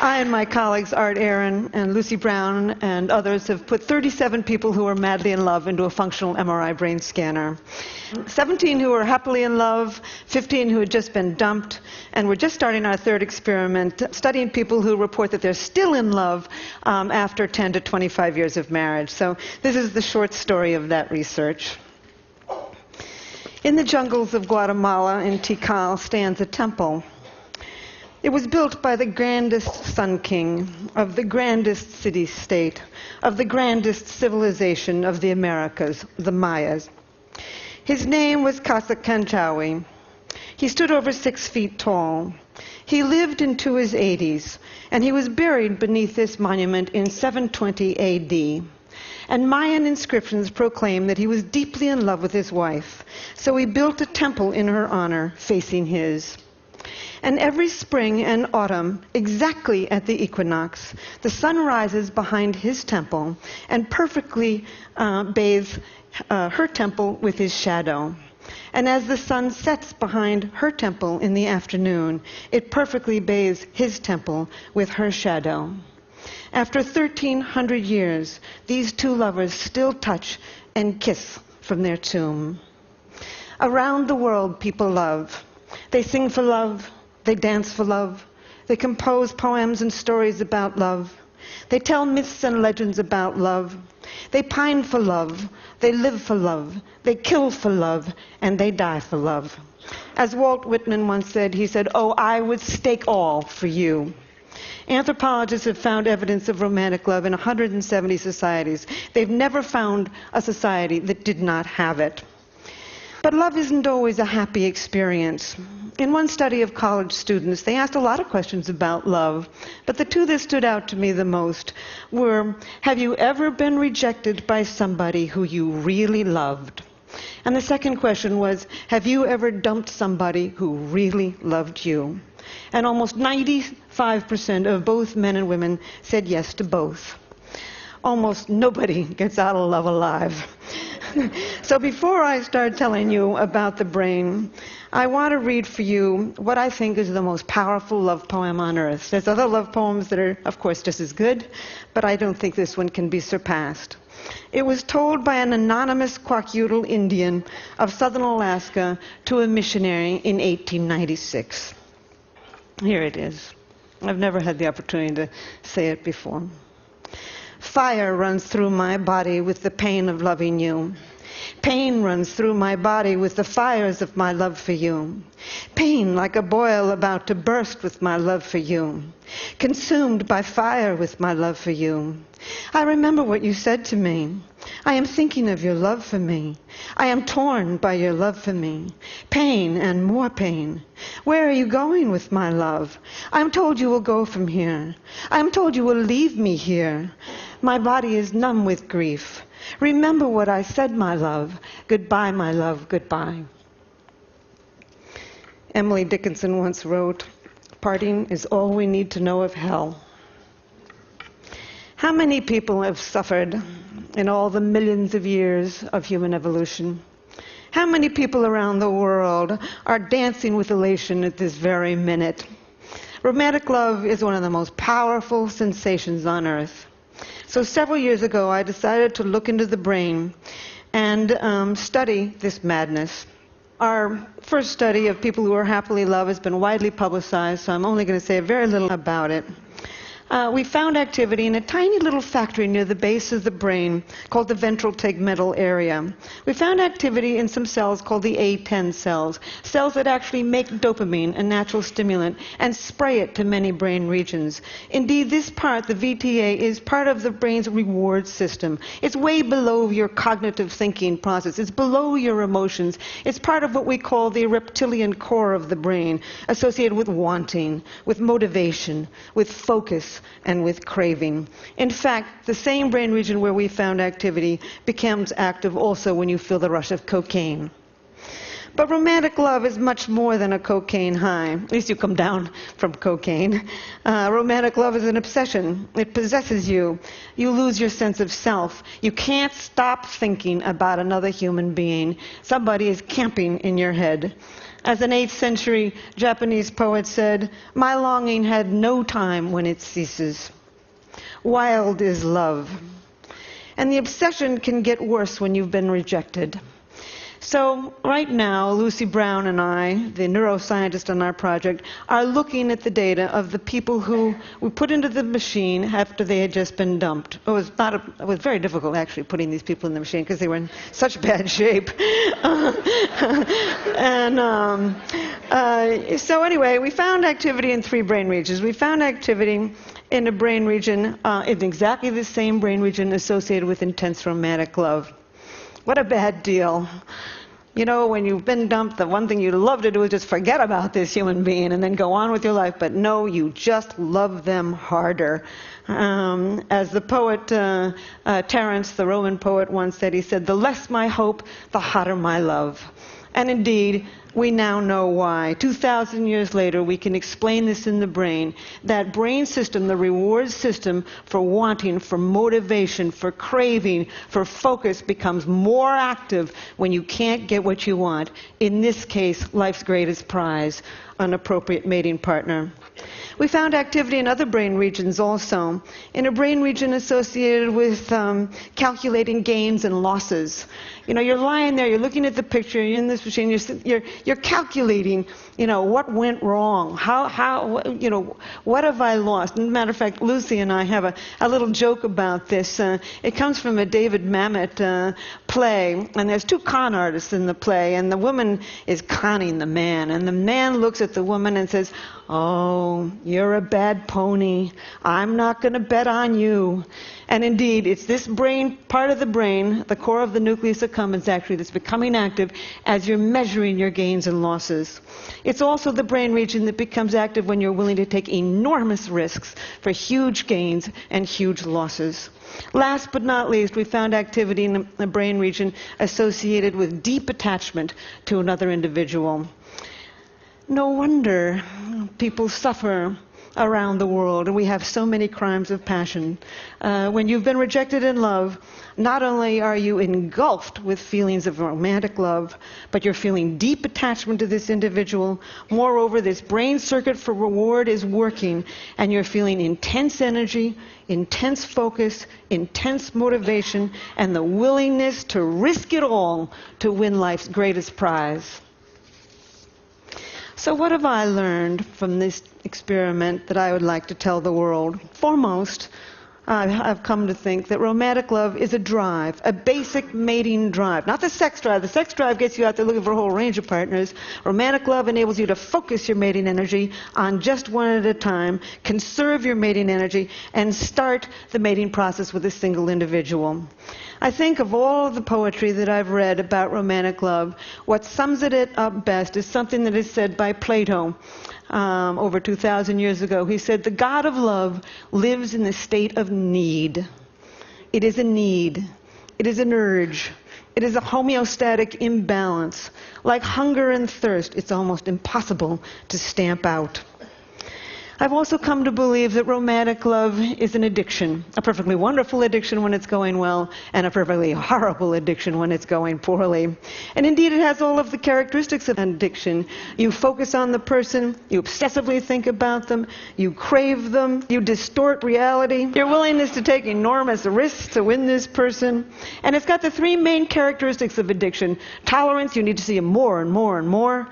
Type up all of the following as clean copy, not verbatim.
I and my colleagues Art Aaron and Lucy Brown and others have put 37 people who are madly in love into a functional MRI brain scanner. 17 who are happily in love, 15 who had just been dumped, and we're just starting our third experiment, studying people who report that they're still in love after 10 to 25 years of marriage. So this is the short story of that research. In the jungles of Guatemala in Tikal stands a temple. It was built by the grandest sun king of the grandest city-state, of the grandest civilization of the Americas, the Mayas. His name was Casacanchawi. He stood over 6 feet tall. He lived into his 80s, and he was buried beneath this monument in 720 A.D. And Mayan inscriptions proclaim that he was deeply in love with his wife, so he built a temple in her honor facing his. And every spring and autumn, exactly at the equinox, the sun rises behind his temple and perfectly bathes her temple with his shadow. And as the sun sets behind her temple in the afternoon, it perfectly bathes his temple with her shadow. After 1,300 years, these two lovers still touch and kiss from their tomb. Around the world, people love. They sing for love. They dance for love. They compose poems and stories about love. They tell myths and legends about love. They pine for love. They live for love. They kill for love. And they die for love. As Walt Whitman once said, he said, "Oh, I would stake all for you." Anthropologists have found evidence of romantic love in 170 societies. They've never found a society that did not have it. But love isn't always a happy experience. In one study of college students, they asked a lot of questions about love, but the two that stood out to me the most were, have you ever been rejected by somebody who you really loved? And the second question was, have you ever dumped somebody who really loved you? And almost 95% of both men and women said yes to both. Almost nobody gets out of love alive. So before I start telling you about the brain, I want to read for you what I think is the most powerful love poem on earth. There's other love poems that are, of course, just as good, but I don't think this one can be surpassed. It was told by an anonymous Kwakiutl Indian of southern Alaska to a missionary in 1896. Here it is. I've never had the opportunity to say it before. Fire runs through my body with the pain of loving you. Pain runs through my body with the fires of my love for you. Pain like a boil about to burst with my love for you. Consumed by fire with my love for you. I remember what you said to me. I am thinking of your love for me. I am torn by your love for me. Pain and more pain. Where are you going with my love? I am told you will go from here. I am told you will leave me here. My body is numb with grief. Remember what I said, my love. Goodbye, my love, goodbye. Emily Dickinson once wrote, "Parting is all we need to know of hell." How many people have suffered in all the millions of years of human evolution? How many people around the world are dancing with elation at this very minute? Romantic love is one of the most powerful sensations on earth. So several years ago, I decided to look into the brain and study this madness. Our first study of people who are happily loved has been widely publicized, so I'm only going to say very little about it. We found activity in a tiny little factory near the base of the brain called the ventral tegmental area. We found activity in some cells called the A10 cells, cells that actually make dopamine, a natural stimulant, and spray it to many brain regions. Indeed, this part, the VTA, is part of the brain's reward system. It's way below your cognitive thinking process. It's below your emotions. It's part of what we call the reptilian core of the brain, associated with wanting, with motivation, with focus, and with craving. In fact, the same brain region where we found activity becomes active also when you feel the rush of cocaine. But romantic love is much more than a cocaine high. At least you come down from cocaine. Romantic love is an obsession. It possesses you. You lose your sense of self. You can't stop thinking about another human being. Somebody is camping in your head. As an 8th century Japanese poet said, "My longing had no time when it ceases." Wild is love. And the obsession can get worse when you've been rejected. So right now, Lucy Brown and I, the neuroscientist on our project, are looking at the data of the people who we put into the machine after they had just been dumped. It was very difficult, actually, putting these people in the machine because they were in such bad shape. So anyway, we found activity in 3 brain regions. We found activity in a brain region, in exactly the same brain region associated with intense romantic love. What a bad deal. You know, when you've been dumped, the one thing you'd love to do is just forget about this human being and then go on with your life. But no, you just love them harder. As the poet Terence, the Roman poet, once said, he said, "The less my hope, the hotter my love." And indeed, we now know why. 2,000 years later, we can explain this in the brain. That brain system, the reward system for wanting, for motivation, for craving, for focus, becomes more active when you can't get what you want. In this case, life's greatest prize, an appropriate mating partner. We found activity in other brain regions also. In a brain region associated with calculating gains and losses. You know, you're lying there, you're looking at the picture, you're in this machine, you're calculating, you know, what went wrong, you know, what have I lost? As a matter of fact, Lucy and I have a little joke about this. It comes from a David Mamet play, and there's 2 con artists in the play, and the woman is conning the man, and the man looks at the woman and says, "Oh, you're a bad pony. I'm not going to bet on you." And indeed, it's this brain, part of the brain, the core of the nucleus accumbens actually, that's becoming active as you're measuring your gains and losses. It's also the brain region that becomes active when you're willing to take enormous risks for huge gains and huge losses. Last but not least, we found activity in the brain region associated with deep attachment to another individual. No wonder people suffer around the world, and we have so many crimes of passion. When you've been rejected in love, not only are you engulfed with feelings of romantic love, but you're feeling deep attachment to this individual. Moreover, this brain circuit for reward is working, and you're feeling intense energy, intense focus, intense motivation, and the willingness to risk it all to win life's greatest prize. So what have I learned from this experiment that I would like to tell the world? Foremost, I've come to think that romantic love is a drive, a basic mating drive. Not the sex drive. The sex drive gets you out there looking for a whole range of partners. Romantic love enables you to focus your mating energy on just one at a time, conserve your mating energy, and start the mating process with a single individual. I think of all of the poetry that I've read about romantic love, what sums it up best is something that is said by Plato over 2,000 years ago. He said, "The God of love lives in the state of need." It is a need. It is an urge. It is a homeostatic imbalance. Like hunger and thirst, it's almost impossible to stamp out. I've also come to believe that romantic love is an addiction, a perfectly wonderful addiction when it's going well, and a perfectly horrible addiction when it's going poorly. And indeed, it has all of the characteristics of an addiction. You focus on the person, you obsessively think about them, you crave them, you distort reality, your willingness to take enormous risks to win this person. And it's got the 3 main characteristics of addiction. Tolerance, you need to see more and more and more.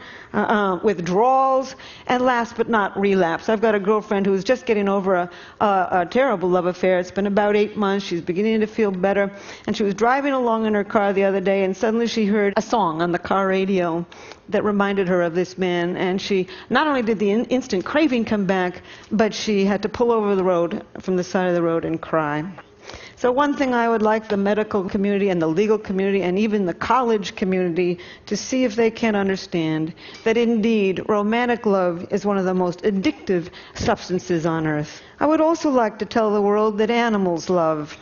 Withdrawals, and last but not relapse. I've got a girlfriend who's just getting over a terrible love affair. It's been about 8 months. She's beginning to feel better. And she was driving along in her car the other day, and suddenly she heard a song on the car radio that reminded her of this man. And she, not only did the instant craving come back, but she had to pull over the road, from the side of the road, and cry. So one thing I would like the medical community and the legal community and even the college community to see if they can understand that indeed romantic love is one of the most addictive substances on earth. I would also like to tell the world that animals love.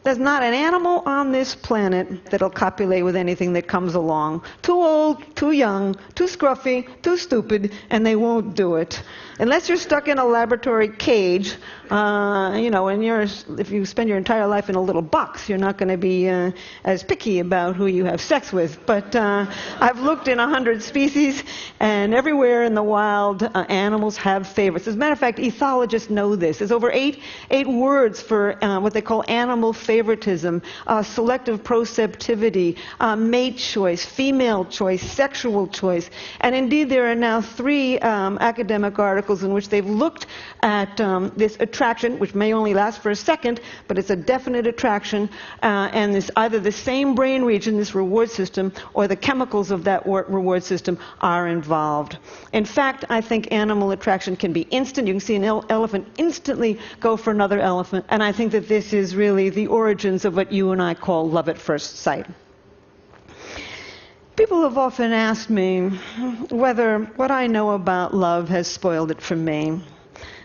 There's not an animal on this planet that'll copulate with anything that comes along. Too old, too young, too scruffy, too stupid, and they won't do it. Unless you're stuck in a laboratory cage, if you spend your entire life in a little box, you're not going to be as picky about who you have sex with. But I've looked in 100 species, and everywhere in the wild, animals have favorites. As a matter of fact, ethologists know this. There's over eight words for what they call animal favoritism, selective proceptivity, mate choice, female choice, sexual choice. And indeed, there are now 3 academic articles in which they've looked at this attraction, which may only last for a second, but it's a definite attraction, and this, either the same brain region, this reward system, or the chemicals of that reward system are involved. In fact, I think animal attraction can be instant. You can see an elephant instantly go for another elephant, and I think that this is really the origins of what you and I call love at first sight. People have often asked me whether what I know about love has spoiled it for me.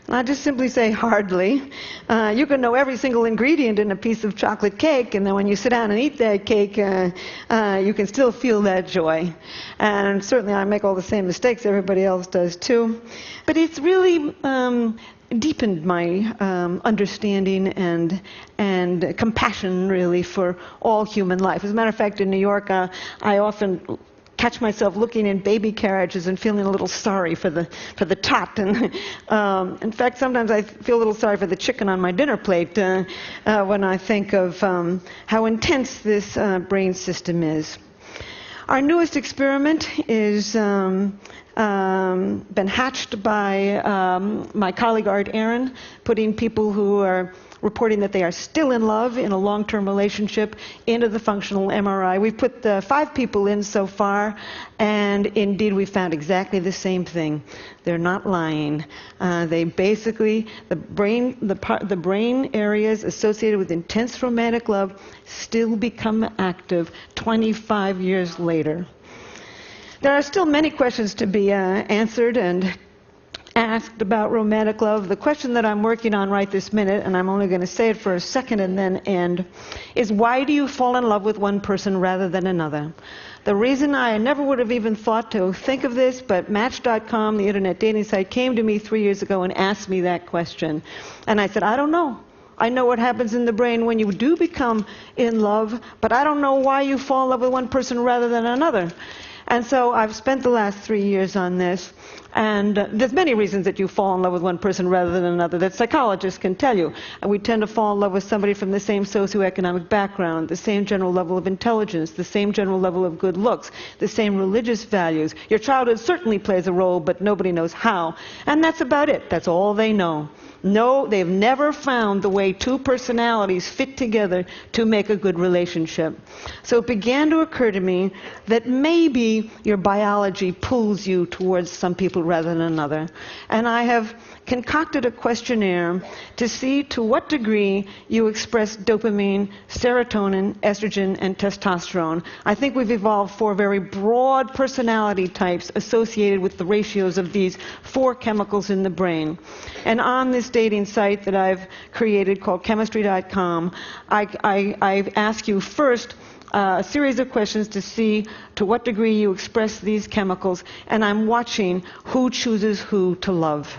And I just simply say, hardly. You can know every single ingredient in a piece of chocolate cake, and then when you sit down and eat that cake, you can still feel that joy. And certainly I make all the same mistakes everybody else does too. But it's really deepened my understanding and compassion, really, for all human life. As a matter of fact, in New York, I often catch myself looking in baby carriages and feeling a little sorry for the tot. And in fact, sometimes I feel a little sorry for the chicken on my dinner plate when I think of how intense this brain system is. Our newest experiment is been hatched by my colleague Art Aaron, putting people who are reporting that they are still in love in a long-term relationship into the functional MRI. We've put 5 people in so far, and indeed we found exactly the same thing. They're not lying. They basically, the brain areas associated with intense romantic love still become active 25 years later. There are still many questions to be answered and asked about romantic love. The question that I'm working on right this minute, and I'm only going to say it for a second and then end, is why do you fall in love with one person rather than another? The reason I never would have even thought to think of this, but Match.com, the internet dating site, came to me 3 years ago and asked me that question. And I said, I don't know. I know what happens in the brain when you do become in love, but I don't know why you fall in love with one person rather than another. And so I've spent the last 3 years on this, and there's many reasons that you fall in love with one person rather than another that psychologists can tell you. And we tend to fall in love with somebody from the same socioeconomic background, the same general level of intelligence, the same general level of good looks, the same religious values. Your childhood certainly plays a role, but nobody knows how. And that's about it. That's all they know. No, they've never found the way 2 personalities fit together to make a good relationship. So it began to occur to me that maybe your biology pulls you towards some people rather than another. And I have concocted a questionnaire to see to what degree you express dopamine, serotonin, estrogen, and testosterone. I think we've evolved 4 very broad personality types associated with the ratios of these 4 chemicals in the brain. And on this dating site that I've created called chemistry.com, I ask you first a series of questions to see to what degree you express these chemicals, and I'm watching who chooses who to love.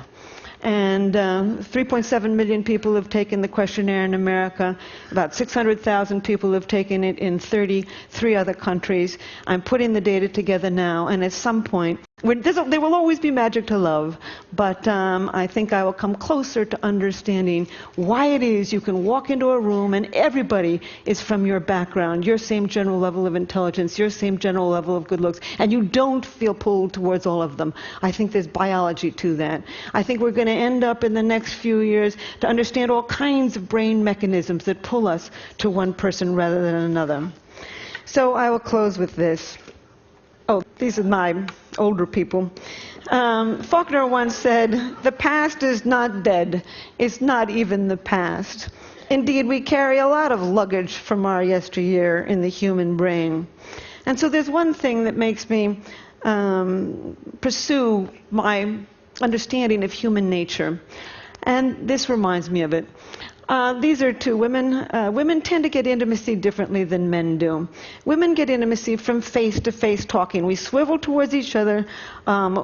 And 3.7 million people have taken the questionnaire in America. About 600,000 people have taken it in 33 other countries. I'm putting the data together now, and at some point, there will always be magic to love, but I think I will come closer to understanding why it is you can walk into a room and everybody is from your background, your same general level of intelligence, your same general level of good looks, and you don't feel pulled towards all of them. I think there's biology to that. I think we're going to end up in the next few years to understand all kinds of brain mechanisms that pull us to one person rather than another. So I will close with this. Oh, these are my older people. Faulkner once said, "The past is not dead. It's not even the past." Indeed, we carry a lot of luggage from our yesteryear in the human brain. And so there's one thing that makes me pursue my understanding of human nature. And this reminds me of it. These are two women. Women tend to get intimacy differently than men do. Women get intimacy from face-to-face talking. We swivel towards each other.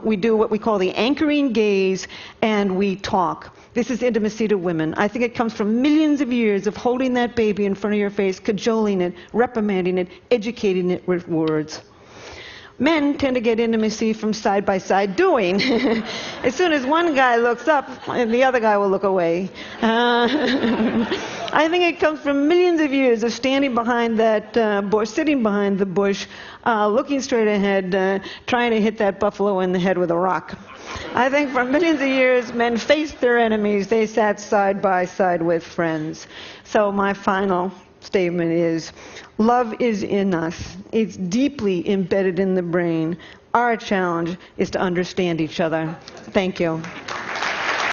We do what we call the anchoring gaze, and we talk. This is intimacy to women. I think it comes from millions of years of holding that baby in front of your face, cajoling it, reprimanding it, educating it with words. Men tend to get intimacy from side-by-side doing. As soon as one guy looks up, the other guy will look away. I think it comes from millions of years of standing behind that bush, sitting behind the bush, looking straight ahead, trying to hit that buffalo in the head with a rock. I think for millions of years, men faced their enemies. They sat side by side with friends. So my final statement is, love is in us. It's deeply embedded in the brain. Our challenge is to understand each other. Thank you.